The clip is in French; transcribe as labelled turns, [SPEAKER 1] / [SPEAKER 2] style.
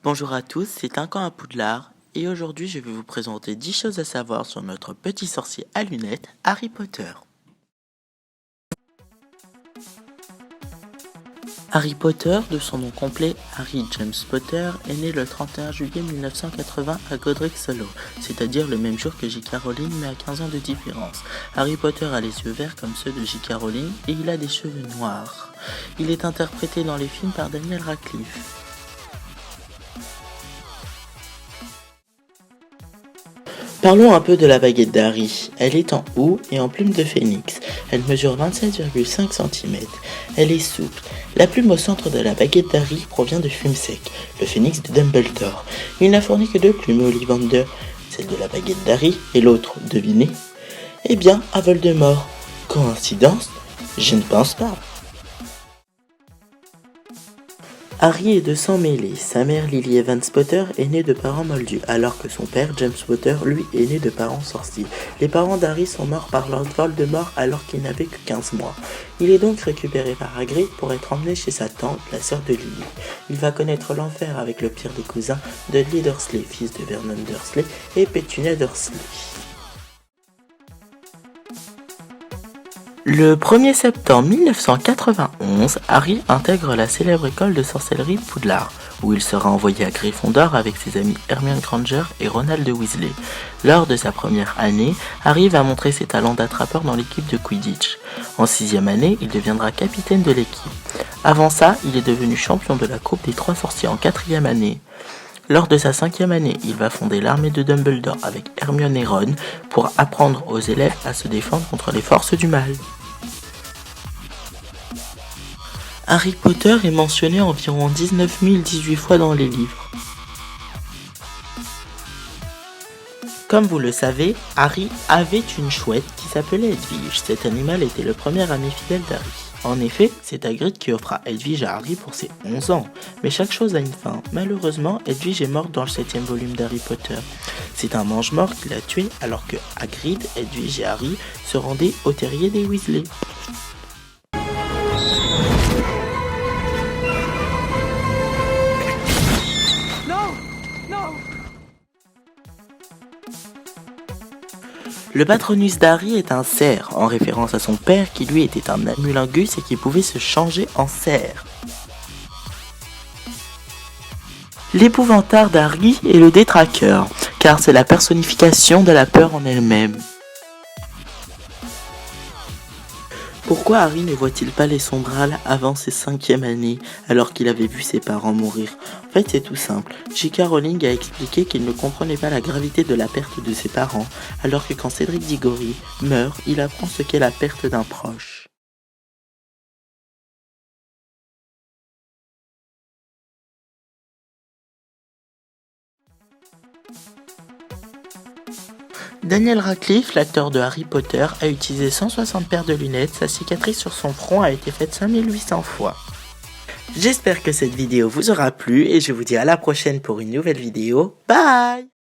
[SPEAKER 1] Bonjour à tous, c'est un camp à Poudlard et aujourd'hui je vais vous présenter 10 choses à savoir sur notre petit sorcier à lunettes, Harry Potter. Harry Potter, de son nom complet Harry James Potter, est né le 31 juillet 1980 à Godric Hollow, c'est-à-dire le même jour que J.K. Rowling mais à 15 ans de différence. Harry Potter a les yeux verts comme ceux de J.K. Rowling et il a des cheveux noirs. Il est interprété dans les films par Daniel Radcliffe. Parlons un peu de la baguette d'Harry. Elle est en houx et en plume de phénix. Elle mesure 27,5 cm. Elle est souple. La plume au centre de la baguette d'Harry provient de Fumsec, le phénix de Dumbledore. Il n'a fourni que deux plumes à Ollivander, celle de la baguette d'Harry et l'autre, devinez? Eh bien, à Voldemort. Coïncidence? Je ne pense pas. Harry est de sang mêlé. Sa mère Lily Evans Potter est née de parents moldus, alors que son père James Potter, lui, est né de parents sorciers. Les parents d'Harry sont morts par Lord Voldemort alors qu'il n'avait que 15 mois. Il est donc récupéré par Hagrid pour être emmené chez sa tante, la sœur de Lily. Il va connaître l'enfer avec le pire des cousins, Dudley Dursley, fils de Vernon Dursley, et Pétunia Dursley. Le 1er septembre 1991, Harry intègre la célèbre école de sorcellerie Poudlard, où il sera envoyé à Gryffondor avec ses amis Hermione Granger et Ronald Weasley. Lors de sa première année, Harry va montrer ses talents d'attrapeur dans l'équipe de Quidditch. En 6e année, il deviendra capitaine de l'équipe. Avant ça, il est devenu champion de la Coupe des Trois Sorciers en 4e année. Lors de sa 5e année, il va fonder l'armée de Dumbledore avec Hermione et Ron pour apprendre aux élèves à se défendre contre les forces du mal. Harry Potter est mentionné environ 19 018 fois dans les livres. Comme vous le savez, Harry avait une chouette qui s'appelait Edwige. Cet animal était le premier ami fidèle d'Harry. En effet, c'est Hagrid qui offra Edwige à Harry pour ses 11 ans. Mais chaque chose a une fin. Malheureusement, Edwige est morte dans le 7e volume d'Harry Potter. C'est un mange-mort qui l'a tué alors que Hagrid, Edwige et Harry se rendaient au terrier des Weasley. Le patronus d'Harry est un cerf, en référence à son père qui lui était un amulingus et qui pouvait se changer en cerf. L'épouvantail d'Harry est le détraqueur, car c'est la personnification de la peur en elle-même. Pourquoi Harry ne voit-il pas les sombrales avant ses 5e années, alors qu'il avait vu ses parents mourir? En fait, c'est tout simple. J.K. Rowling a expliqué qu'il ne comprenait pas la gravité de la perte de ses parents, alors que quand Cédric Diggory meurt, il apprend ce qu'est la perte d'un proche. Daniel Radcliffe, l'acteur de Harry Potter, a utilisé 160 paires de lunettes, sa cicatrice sur son front a été faite 5800 fois. J'espère que cette vidéo vous aura plu et je vous dis à la prochaine pour une nouvelle vidéo. Bye!